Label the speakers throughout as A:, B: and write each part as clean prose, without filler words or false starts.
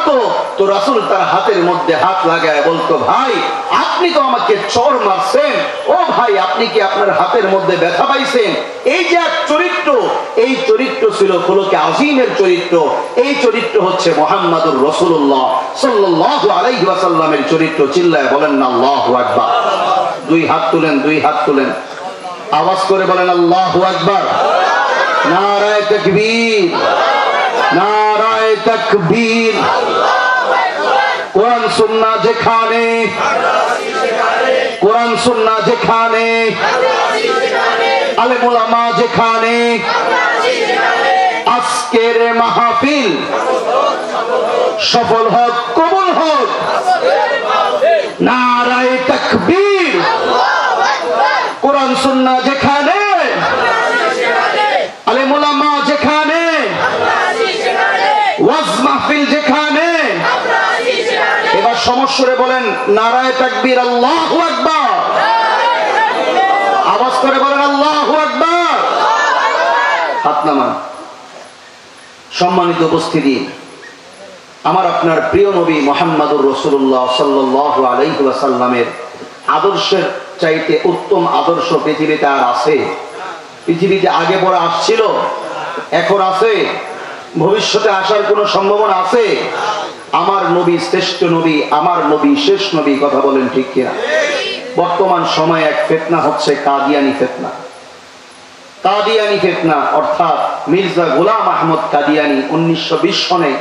A: করতো তো রাসূল তার হাতের মধ্যে হাত লাগায় বলতো, ভাই আপনি তো আমাকে চড় মারছেন, ও ভাই আপনি কি আপনার হাতের মধ্যে ব্যথা পাইছেন? এই যে এক চরিত্র, এই চরিত্র ছিল খুলুকে আযীমের চরিত্র। এই চরিত্র হচ্ছে মুহাম্মাদুর রাসূলুল্লাহ সাল্লাল্লাহু আলাইহি ওয়াসাল্লামের চরিত্র। চিল্লায় বলেন না আল্লাহু আকবার। দুই হাত তুলেন, দুই হাত তুলেন, আওয়াজ করে বলেন আল্লাহু আকবার। নারায়ে তাকবীর, নারায়ে তাকবীর। কোরআন সুন্নাহ যেখানে, কোরআন সুন্নাহ যেখানে, আলেম ওলামা যেখানে, আজকের মাহফিল সফল হোক, কবুল হোক। নারায়ে তাকবীর। কোরআন সুন্নাহ যেখানে, আলেম ওলামা যেখানে, ওয়াজ মাহফিল যেখানে, এবার সমস্যরে বলেন নারায়ে তাকবীর, আল্লাহু আকবার। আওয়াজ করে বলেন আল্লাহু আকবার। হাত নামান। সম্মানিত উপস্থিতি, আমার আপনার প্রিয় নবী মুহাম্মদুর রাসূলুল্লাহ সাল্লাল্লাহু আলাইহি ওয়াসাল্লামের আদর্শের চাইতে উত্তম আদর্শ পৃথিবীতে আর আছে? পৃথিবীতে আগে পরে আসছিল, এখন আছে, ভবিষ্যতে আসার কোনো সম্ভাবনা আছে? আমার নবী শ্রেষ্ঠ নবী, আমার নবী শেষ নবী। কথা বলেন ঠিক কিনা? বর্তমান সময়ে এক ফিতনা হচ্ছে কাদিয়ানি ফিতনা। কাদিয়ানি ফিতনা অর্থাৎ মির্জা গোলাম আহমদ কাদিয়ানি 1920 সনে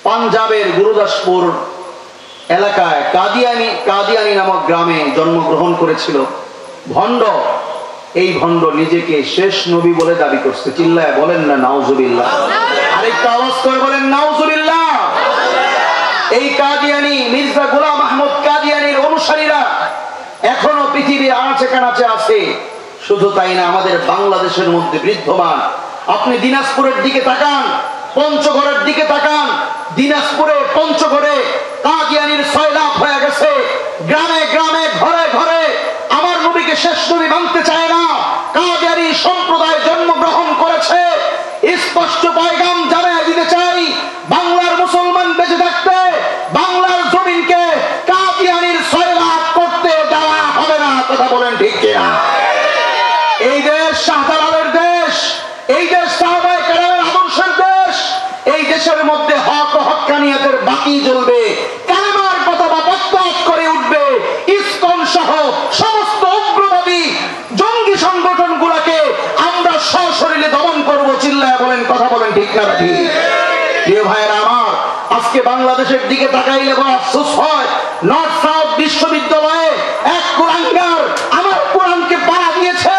A: পাঞ্জাবের গুরুদাসপুর এলাকায় কাদিয়ানি নামক গ্রামে জন্মগ্রহণ করেছিল। ভণ্ড, এই ভণ্ড নিজেকে শেষ নবী বলে দাবি করছে। চিল্লায় বলেন না নাউজুবিল্লাহ। আরেকটা আওয়াজ করে বলেন নাউজুবিল্লাহ। এই কাদিয়ানি মির্জা গোলাম আহমদ কাদিয়ানির অনুসারীরা এখনো পৃথিবীর আনাচে কানাচে আছে। শুধু তাই না, আমাদের বাংলাদেশের মধ্যে বিদ্যমান। আপনি দিনাজপুরের দিকে তাকান, পঞ্চগড়ের দিকে তাকান। দিনাজপুরে, পঞ্চগড়ে কাদিয়ানির সয়লাভ হয়ে গেছে। গ্রামে গ্রামে, ঘরে ঘরে আমার নবীকে শেষ নবী মানতে চায় না। কাদিয়ানি সম্প্রদায় জন্মগ্রহণ করেছে। স্পষ্ট পয়গাম জানায় দিতে চাই, বাংলার মুসলমান বেঁচে থাকতে বাংলার জমিনকে কাদিয়ানির সয়লাভ করতে দেওয়া হবে না। কথা বলেন ঠিক কিনা? এই দেশ শাহজালালের দেশ, এই দেশ সাহাবায়ে কেরামের আদর্শের দেশ। এই দেশের মধ্যে হক ও হক্কানিয়াতের বাতি জ্বলবে, কালেমার কথা বাপত্তাপ করে উঠবে। ইসকন সহ সমস্ত উগ্রবাদী জঙ্গি সংগঠনগুলোকে আমরা সশরীরে দমন করব। চিল্লায় বলেন, কথা বলেন ঠিক না ঠিক? প্রিয় ভাইয়েরা আমার, আজকে বাংলাদেশের দিকে তাকাইলে বড় আফসোস হয়। নর্থ সাউথ বিশ্ববিদ্যালয়ে এক কুলাঙ্গার আমার কোরআনকে বাড়া দিয়েছে।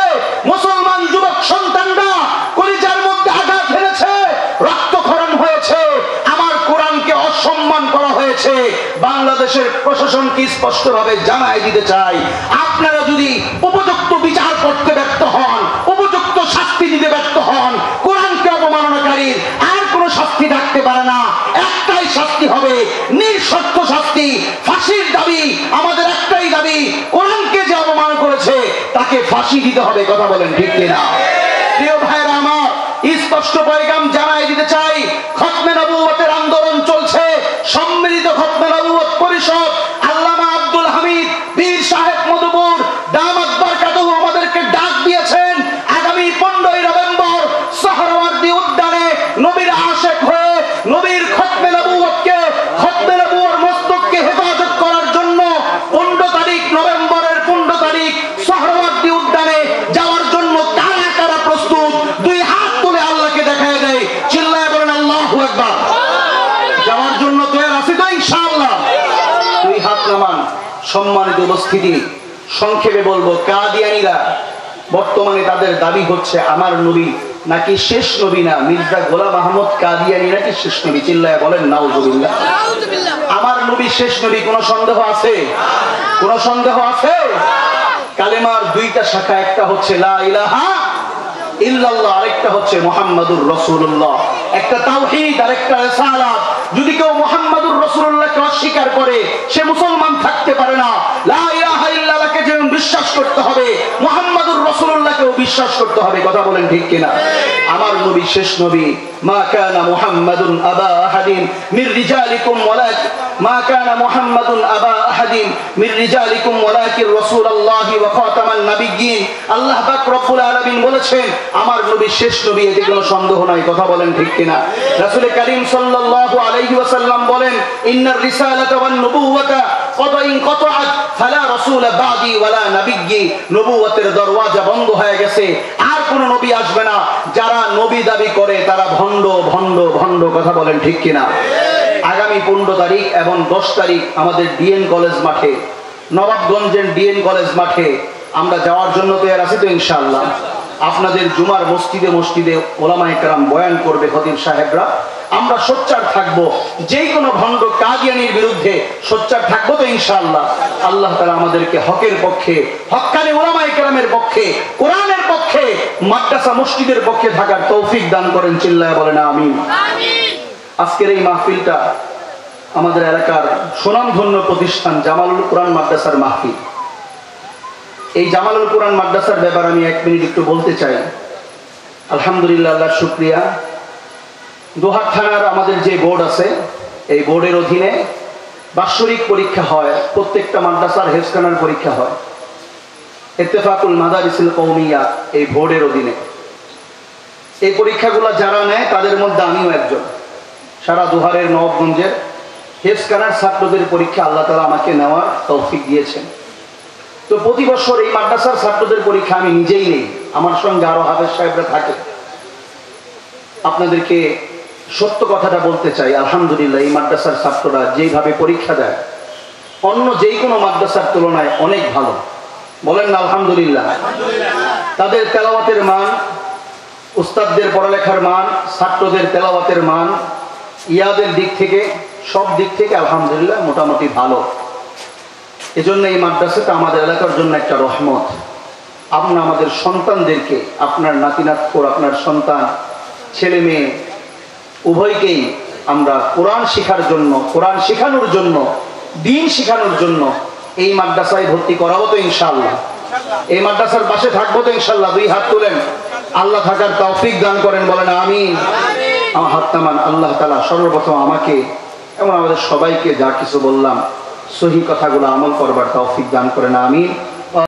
A: মুসলমান যুবক সন্তানরা কলিজার মধ্যে আঘাত হেরেছে, রক্তক্ষরণ হয়েছে, আমার কোরআনকে অসম্মান করা হয়েছে। বাংলাদেশের প্রশাসনকে স্পষ্টভাবে জানাই দিতে চাই, আপনারা যদি উপযুক্ত বিচার করতে ব্যর্থ হন, উপযুক্ত শাস্তি দিতে ব্যর্থ হন, কোরআনকে অবমাননাকারীর আর কোনো শাস্তি থাকতে পারে না। একটাই শাস্তি হবে, নিঃশর্ত শাস্তি, ফাঁসির দাবি। আমাদের একটাই দাবি, কোরআনকে যে অপমান করেছে তাকে ফাঁসি দিতে হবে। কথা বলেন ঠিক কিনা? প্রিয় ভাইরা আমার, স্পষ্ট পয়গাম জানাই দিতে চাই, খতমে নবুয়তের আন্দোলন চলছে। সম্মিলিত খতমে নবুয়ত পরিষদ আল্লামা আব্দুল হামিদ পীর সাহেব মধুপুর দামাত বারকাতুহু আমাদেরকে ডাক দিয়েছেন। আগামী 15ই নভেম্বর সোহরাওয়ার্দী উদ্যানে নবীর আশিক হয়ে নবীর খতমে নবুয়তকে, খতমে নবুয়র মস্তককে হেফাজত করার জন্য 15 তারিখ, নভেম্বরের 15 তারিখ সোহরাওয়ার্দী উদ্যানে যাওয়ার জন্য কারা কারা প্রস্তুত? দুই হাত তুলে আল্লাহকে দেখায় দেয়। চিল্লায় বলেন আল্লাহু আকবার। যাওয়ার জন্য তৈরি আছি তো ইনশাআল্লাহ? দুই হাত নামান। সম্মানিত উপস্থিতি, সংক্ষেপে বলবো, কাদিয়ানীরা বর্তমানে তাদের দাবি হচ্ছে আমার নবী নাকি শেষ নবী না, মির্জা গোলাম আহমদ কাদিয়ানী নাকি শেষ নবী। চিল্লায় বলেন নাউজুবিল্লাহ। আমার নবী শেষ নবী, কোনো সন্দেহ আছে? কোনো সন্দেহ আছে? কালেমার দুইটা শাখা, একটা হচ্ছে লা ইলাহা ইল্লাল্লাহ, আরেকটা হচ্ছে মুহাম্মাদুর রাসূলুল্লাহ। একটা তাওহীদ, আরেকটা রিসালাত। যদি কেউ মুহাম্মাদুর রাসূলুল্লাহকে অস্বীকার করে সে মুসলমান থাকতে পারে না। লা ইলাহা ইল্লাল্লাহকে যেমন বিশ্বাস করতে হবে, মুহাম্মাদুর রাসূলুল্লাহকেও বিশ্বাস করতে হবে। কথা বলেন ঠিক কিনা? আমার নবী শেষ নবী। মা কানা মুহাম্মাদুন আবা আহাদিন মির রিজালিকুম ওয়ালাকিন মা কানা মুহাম্মাদুন আবা আহাদিন মির রিজালিকুম ওয়ালাকিন রাসূলুল্লাহি ওয়া খাতামান নাবিয়্যিন। আল্লাহ পাক রব্বুল আলামিন বলেছেন আমার নবী শেষ নবী, এতে কোনো সন্দেহ নাই। কথা বলেন ঠিক কিনা? রাসূল কারীম সাল্লাল্লাহু আলাইহি ওয়াসাল্লাম বলেন ইন্নার রিসালাতা ওয়ান নবুওয়াতা কদ ইন কতআত ফালা রাসূল বাদি ওয়ালা নাবিয়্যি। নবুয়তের দরওয়াজা বন্ধ হয়ে গেছে, আর কোন নবী আসবে না। যারা নবী দাবি করে তারা ভণ্ড ভণ্ড ভণ্ড। কথা বলেন ঠিক কিনা? আগামী 15 তারিখ এবং 10 তারিখ আমাদের ডিএন কলেজ মাঠে, নবাবগঞ্জের ডিএন কলেজ মাঠে আমরা যাওয়ার জন্য তৈরি আছি তো ইনশাআল্লাহ। আপনাদের জুমার মসজিদে মসজিদে ওলামায়ে কেরাম বয়ান করবে, খতিব সাহেবরা। আমরা সোচ্চার থাকব, যে কোনো ভণ্ড কাদিয়ানির বিরুদ্ধে সোচ্চার থাকবো তো ইনশাআল্লাহ। আল্লাহ তাআলা আমাদেরকে হকের পক্ষে, হক্কানি ওলামায়ে কেরামের পক্ষে, কোরআনের পক্ষে, মাদ্রাসা মসজিদের পক্ষে থাকার তৌফিক দান করেন। চিল্লায় বলেন আমিন। আজকের এই মাহফিলটা আমাদের এলাকার সুনামধন্য প্রতিষ্ঠান জামালুল কোরআন মাদ্রাসার মাহফিল। এই জামালুল কোরআন মাদ্রাসার ব্যাপারে আমি 1 মিনিট একটু বলতে চাই। আলহামদুলিল্লাহ, আল্লাহর শুকরিয়া। দোহার থানার আমাদের যে বোর্ড আছে, এই বোর্ডের অধীনে বাৎসরিক পরীক্ষা হয়, প্রত্যেকটা মাদ্রাসার হেফজখানার পরীক্ষা হয়। ইত্তেফাকুল মাদারিসুল কওমিয়া এই বোর্ডের অধীনে এই পরীক্ষাগুলো যারা নেয় তাদের মধ্যে আমিও একজন। সারা দোহারের নবাবগঞ্জের হেফজখানার ছাত্রদের পরীক্ষা আল্লাহ তাআলা আমাকে নেওয়ার তৌফিক দিয়েছেন। তো প্রতি বছর এই মাদ্রাসার ছাত্রদের পরীক্ষা আমি নিজেই নেই, আমার সঙ্গে আরো হাফেজ সাহেবরা থাকে। আপনাদেরকে সত্য কথাটা বলতে চাই, আলহামদুলিল্লাহ এই মাদ্রাসার ছাত্ররা যেইভাবে পরীক্ষা দেয় অন্য যেই কোনো মাদ্রাসার তুলনায় অনেক ভালো। বলেন না আলহামদুলিল্লাহ? তাদের তেলাওয়াতের মান, উস্তাদদের পড়ালেখার মান, ছাত্রদের তেলাওয়াতের মান, ইয়াদের দিক থেকে, সব দিক থেকে আলহামদুলিল্লাহ মোটামুটি ভালো। এজন্য এই মাদ্রাসাটা আমাদের এলাকার জন্য একটা রহমত। আপনার আমাদের সন্তানদেরকে, আপনার নাতিনাতখোর, আপনার সন্তান, ছেলে মেয়ে উভয়কেই আমরা কোরআন শেখার জন্য, কোরআন শেখানোর জন্য, দ্বীন শেখানোর জন্য এই মাদ্রাসায় ভর্তি করাবো তো ইনশাআল্লাহ। এই মাদ্রাসার পাশে থাকবো তো ইনশাআল্লাহ। 2 হাত তোলেন, আল্লাহ থাকার তৌফিক দান করেন। বলেন আমিন। আমার হাত নামান। আল্লাহ তাআলা সর্বপ্রথম আমাকে এবং আমাদের সবাইকে যা কিছু বললাম সহি কথাগুলো আমল করবার তৌফিক দান করেন। আমিন।